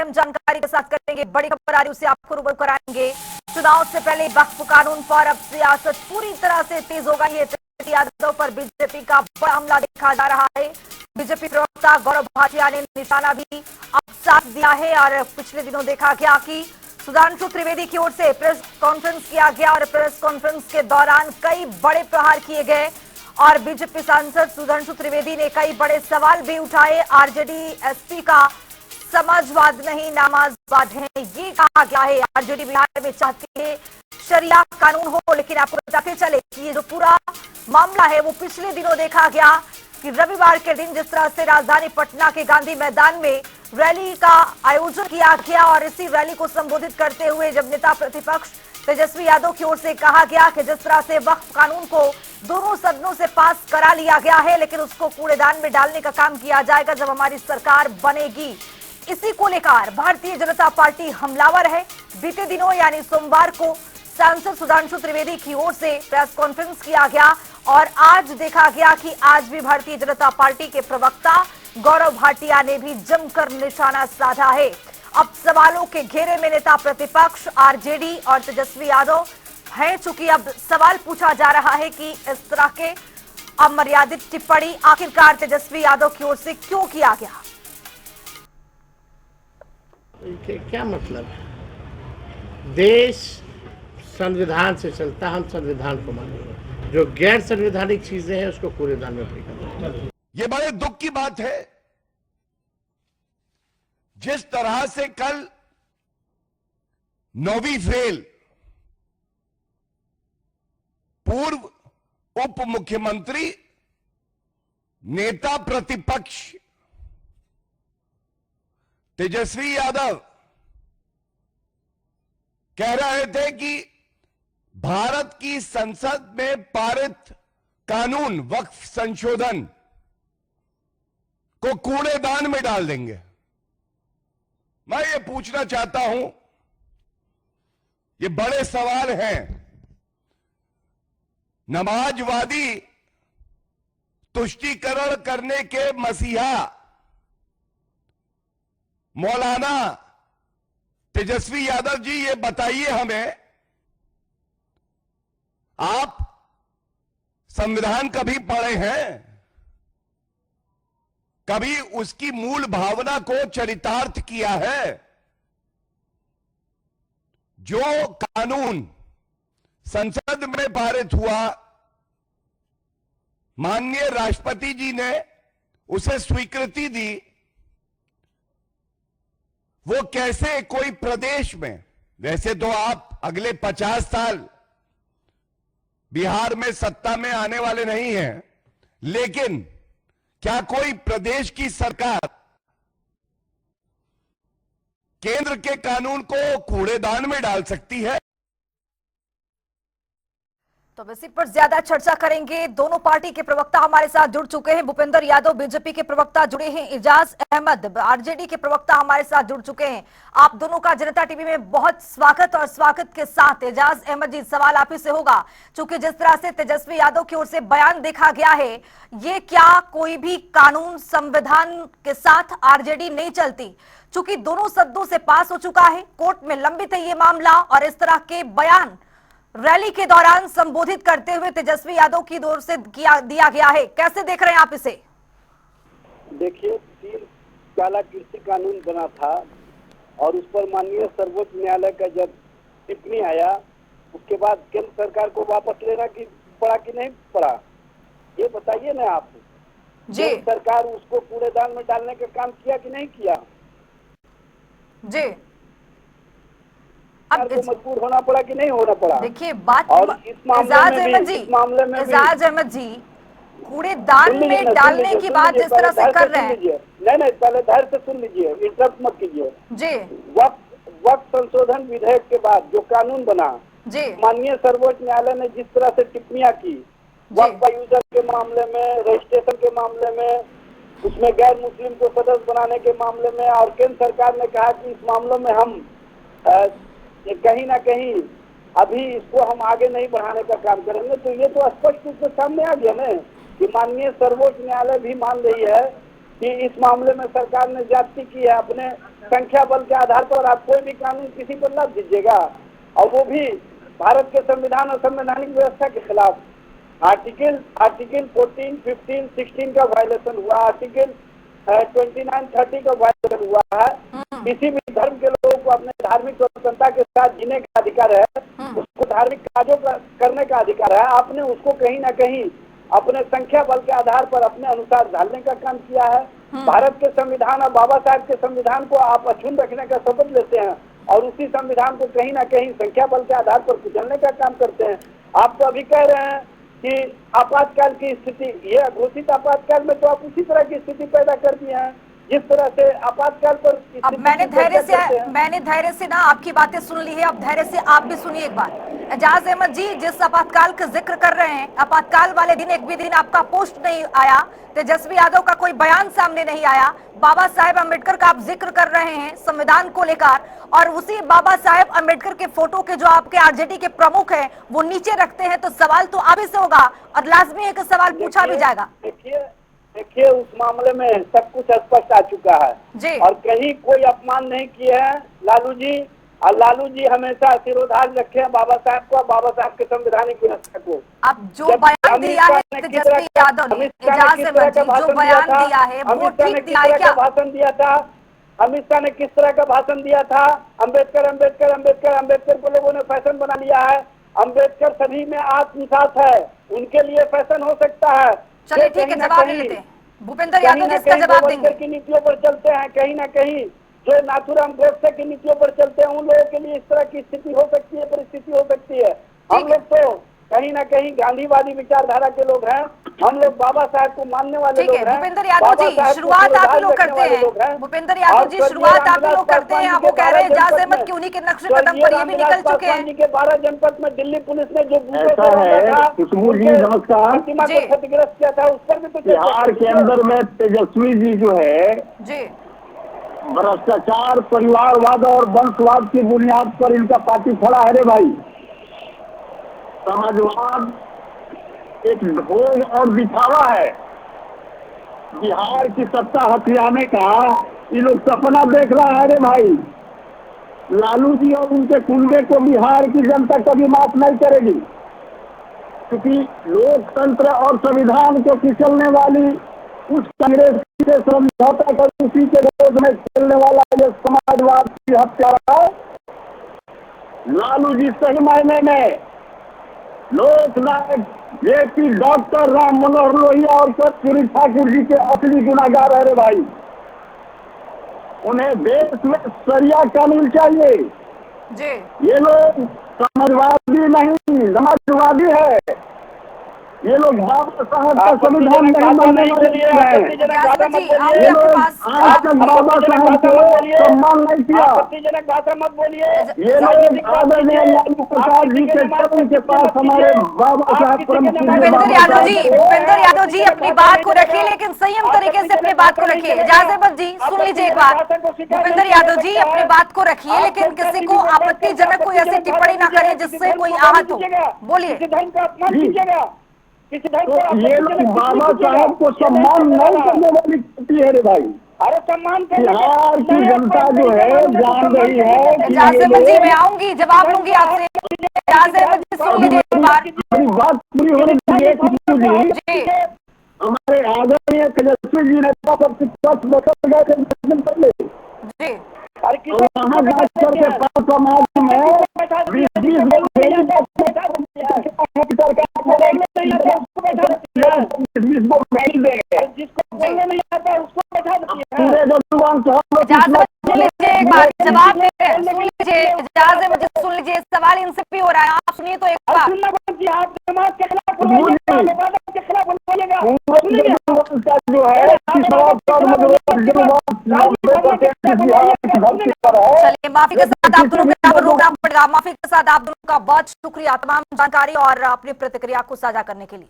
अहम जानकारी के साथ करेंगे। बड़ी खबर आ रही उसे आपको रूबरू कराएंगे। चुनाव से पहले वक्फ कानून पर अब सियासत पूरी तरह से तेज हो गई है। तेजस्वी यादव पर बीजेपी का बड़ा हमला देखा जा रहा है। बीजेपी प्रवक्ता गौरव भाटिया ने निशाना भी अब साथ दिया है और पिछले दिनों देखा गया कि सुधांशु त्रिवेदी की ओर से प्रेस कॉन्फ्रेंस किया गया और प्रेस कॉन्फ्रेंस के दौरान कई बड़े प्रहार किए गए और बीजेपी सांसद सुधांशु त्रिवेदी ने कई बड़े सवाल भी उठाए। आरजेडी एसपी का समाजवाद नहीं नमाजवाद है, ये कहा गया है। आरजेडी बिहार में चाहती है शरिया कानून हो, लेकिन आपको बताते चले कि ये जो पूरा मामला है वो पिछले दिनों देखा गया कि रविवार के दिन जिस तरह से राजधानी पटना के गांधी मैदान में रैली का आयोजन किया गया और इसी रैली को संबोधित करते हुए जब नेता प्रतिपक्ष तेजस्वी यादव की ओर से कहा गया कि जिस तरह से वक्फ कानून को दोनों सदनों से पास करा लिया गया है, लेकिन उसको कूड़ेदान में डालने का काम किया जाएगा जब हमारी सरकार बनेगी। इसी को लेकर भारतीय जनता पार्टी हमलावर है। बीते दिनों यानी सोमवार को सांसद सुधांशु त्रिवेदी की ओर से प्रेस कॉन्फ्रेंस किया गया और आज देखा गया कि आज भी भारतीय जनता पार्टी के प्रवक्ता गौरव भाटिया ने भी जमकर निशाना साधा है। अब सवालों के घेरे में नेता प्रतिपक्ष आरजेडी और तेजस्वी यादव हैं, चूंकि अब सवाल पूछा जा रहा है कि इस तरह के अमर्यादित टिप्पणी आखिरकार तेजस्वी यादव की ओर से क्यों किया गया। क्या मतलब है? देश संविधान से चलता, हम संविधान को मानेंगे। जो गैर संवैधानिक चीजें हैं उसको कूड़ेदान में फेंका। ये बड़े दुख की बात है जिस तरह से कल 9वीं फेल पूर्व उप मुख्यमंत्री नेता प्रतिपक्ष तेजस्वी यादव कह रहे थे कि भारत की संसद में पारित कानून वक्फ संशोधन को कूड़ेदान में डाल देंगे। मैं ये पूछना चाहता हूं, ये बड़े सवाल हैं। नमाजवादी तुष्टीकरण करने के मसीहा मौलाना तेजस्वी यादव जी, ये बताइए हमें, आप संविधान कभी पढ़े हैं? कभी उसकी मूल भावना को चरितार्थ किया है? जो कानून संसद में पारित हुआ, माननीय राष्ट्रपति जी ने उसे स्वीकृति दी, वो कैसे कोई प्रदेश में, वैसे तो आप अगले 50 साल बिहार में सत्ता में आने वाले नहीं हैं, लेकिन क्या कोई प्रदेश की सरकार केंद्र के कानून को कूड़ेदान में डाल सकती है? तो इसी पर ज्यादा चर्चा करेंगे। दोनों पार्टी के प्रवक्ता हमारे साथ जुड़ चुके हैं। भूपेंद्र यादव बीजेपी के प्रवक्ता जुड़े हैं, एजाज अहमद आरजेडी के प्रवक्ता हमारे साथ जुड़ चुके हैं। आप दोनों का जनता टीवी में बहुत स्वागत और स्वागत के साथ एजाज अहमद जी, सवाल आप ही से होगा, चूंकि जिस तरह से तेजस्वी यादव की ओर से बयान देखा गया है, ये क्या कोई भी कानून संविधान के साथ आरजेडी नहीं चलती? चूंकि दोनों सदनों से पास हो चुका है, कोर्ट में लंबित है ये मामला और इस तरह के बयान रैली के दौरान संबोधित करते हुए तेजस्वी यादव की ओर से दिया गया है, कैसे देख रहे हैं आप इसे? देखिए, 3 काला कृषि कानून बना था और उस पर माननीय सर्वोच्च न्यायालय का जब टिप्पणी आया, उसके बाद केंद्र सरकार को वापस लेना कि पड़ा कि नहीं पड़ा, ये बताइए ना आप। जी, सरकार उसको कूड़ेदान में डालने का काम किया कि नहीं किया? जी, अब मजबूर होना पड़ा कि नहीं होना पड़ा? देखिए बात, और इस मामले में एजाज अहमद जी, कूड़ेदान में डालने की बात जिस तरह से कर रहे हैं, नहीं, पहले धैर्य से सुन लीजिए, इंटरप्ट मत कीजिए जी। वक्त संशोधन विधेयक के बाद जो कानून बना, जी, माननीय सर्वोच्च न्यायालय ने जिस तरह से टिप्पणियां की, वक्त यूजर के मामले में, रजिस्ट्रेशन के मामले में, उसमें गैर मुस्लिम को सदस्य बनाने के मामले में, और केंद्र सरकार ने कहा कि इस मामलों में हम कहीं ना कहीं अभी इसको हम आगे नहीं बढ़ाने का काम करेंगे। तो ये तो स्पष्ट रूप से सामने आ गया ना कि माननीय सर्वोच्च न्यायालय भी मान रही है कि इस मामले में सरकार ने ज्यादती की है, अपने संख्या बल के आधार पर आप कोई भी कानून किसी पर लाद दीजिएगा, और वो भी भारत के संविधान और संवैधानिक व्यवस्था के खिलाफ। आर्टिकल 14, 15, 16 का वायलेशन हुआ, आर्टिकल 29, 30 का वायलेशन हुआ है। किसी भी धर्म के लोगों को अपने धार्मिक स्वतंत्रता के साथ जीने का अधिकार है, उसको धार्मिक कार्यों करने का अधिकार है। आपने उसको कहीं ना कहीं अपने संख्या बल के आधार पर अपने अनुसार ढालने का काम किया है। भारत के संविधान और बाबा साहब के संविधान को आप अक्षुण्ण रखने का शपथ लेते हैं, और उसी संविधान को कहीं ना कहीं संख्या बल के आधार पर कुचलने का काम करते हैं। आप तो अभी कह रहे हैं कि आपातकाल की स्थिति, ये घोषित आपातकाल में तो आप उसी तरह की स्थिति पैदा कर दिए हैं जिस तरह से आपातकाल पर अब मैंने धैर्य से ना आपकी बातें सुन ली है। अब धैर्य से आप भी सुनिए एक बार। एजाज अहमद जी, जिस आपातकाल का जिक्र कर रहे हैं, आपातकाल वाले दिन एक भी दिन आपका पोस्ट नहीं आया, तेजस्वी यादव का कोई बयान सामने नहीं आया, बाबा साहेब अम्बेडकर का आप जिक्र कर रहे हैं संविधान को लेकर, और उसी बाबा साहेब अम्बेडकर के फोटो के जो आपके आरजेडी के प्रमुख हैं वो नीचे रखते हैं, तो सवाल तो अभी से होगा और लाजमी है कि सवाल पूछा भी जाएगा। देखिए उस मामले में सब कुछ स्पष्ट आ चुका है जी। और कहीं कोई अपमान नहीं किए हैं लालू जी, और लालू जी हमेशा सिरोधार रखे हैं बाबा साहब को, बाबा साहब के संवैधानिक व्यवस्था को। अब जो बयान दिया है तेजस्वी यादव ने, एजाज अहमद जी, जो बयान दिया है वो ठीक दिया है क्या? भाषण दिया था अमित शाह ने, किस तरह का भाषण दिया था? अम्बेडकर अम्बेडकर अम्बेडकर अम्बेडकर को लोगों ने फैशन बना लिया है। अम्बेडकर सभी में आत्मसात है, उनके लिए फैशन हो सकता है। चलिए ठीक है, जवाब ले लेते हैं। भूपेंद्र यादव जी इसका जवाब देंगे। की नीतियों पर चलते हैं, कहीं ना कहीं जो नाथूराम गोडसे की नीतियों पर चलते हैं, उन लोगों के लिए इस तरह की स्थिति हो सकती है, परिस्थिति हो सकती है। हम लोग तो कहीं ना कहीं गांधीवादी विचारधारा के लोग हैं, हम लोग बाबा साहब को मानने वाले लोग हैं। भूपेंद्र यादव जी, शुरुआत आप ही लोग करते हैं। भूपेंद्र यादव जी, शुरुआत आप ही लोग करते हैं। वो कह रहे हैं एजाज अहमद की उन्हीं के नक्शे कदम पर ये भी निकल चुके हैं। के 12 जनपद में दिल्ली पुलिस ने जो खुशबू जी नमस्कार, प्रतिमा को क्षतिग्रस्त किया था, उस पर भी तो बिहार के अंदर में तेजस्वी जी जो है जी भ्रष्टाचार, परिवारवाद और वंशवाद की बुनियाद पर इनका पार्टी खड़ा है रे भाई। समाजवाद एक ढोंग और दिखावा है। बिहार की सत्ता हथियाने का ये लोग सपना देख रहा है रे भाई। लालू जी और उनके कुंबे को बिहार की जनता कभी माफ नहीं करेगी, क्योंकि लोकतंत्र और संविधान को फिसलने वाली उस कांग्रेस से समझौता कर उसी के विरोध में खेलने वाला ये समाजवाद की हत्यारा है। लालू जी सही मायने में लोकनायक जेपी डॉक्टर राम मनोहर लोहिया और कर्पूरी ठाकुर जी के असली गुनाहगार है रे भाई। उन्हें देश में सरिया कानून चाहिए। जी ये लोग समाजवादी नहीं, समाजवादी है। ये लोग बाबा साहब का संविधान नहीं मानने वाले हैं। ये लोग आज तक बाबा साहब को सम्मान नहीं किया। आपत्तिजनक भाषा मत बोलिए। ये लोग आदरणीय लालू प्रसाद जी के चरण के पास हमारे बाबा साहब परम भूपेंद्र यादव जी अपनी बात को रखिए, लेकिन संयम तरीके से अपनी बात को रखिए। एजाज अहमद जी सुन लीजिए एक बार। भूपेंद्र यादव जी अपनी बात को रखिए, लेकिन किसी को आपत्तिजनक कोई ऐसी टिप्पणी ना करें जिससे कोई आहत हो। बोलिए। तो ये लोग बाबा साहब को सम्मान नहीं करने वाली स्थिति है रे भाई। अरे सम्मान बिहार की जनता जो है जान रही है। एजाज अहमद जी मैं आऊंगी, जवाब लूंगी आपसे। एजाज अहमद जी सुन लीजिए एक बार। मेरी बात पूरी होने दीजिए खुशबू जी। हमारे आदरणीय तेजस्वी जी ने पहले जी वहाँ जाकर के पास समाज में 20 जिसको बोलने नहीं आता उसको बैठा दिया। एक बार जवाब दे रहे हैं, सुन लीजिए। एजाज अहमद जी सुन लीजिए, सवाल इनसे भी हो रहा है, आप सुनिए तो एक बार। आप समाज के खिलाफ बोलिएगा, के खिलाफ बोलिएगा। चलिए माफी के साथ आप दोनों का प्रोग्राम पड़ेगा। माफी के साथ आप दोनों का बहुत शुक्रिया तमाम जानकारी और अपनी प्रतिक्रिया को साझा करने के लिए।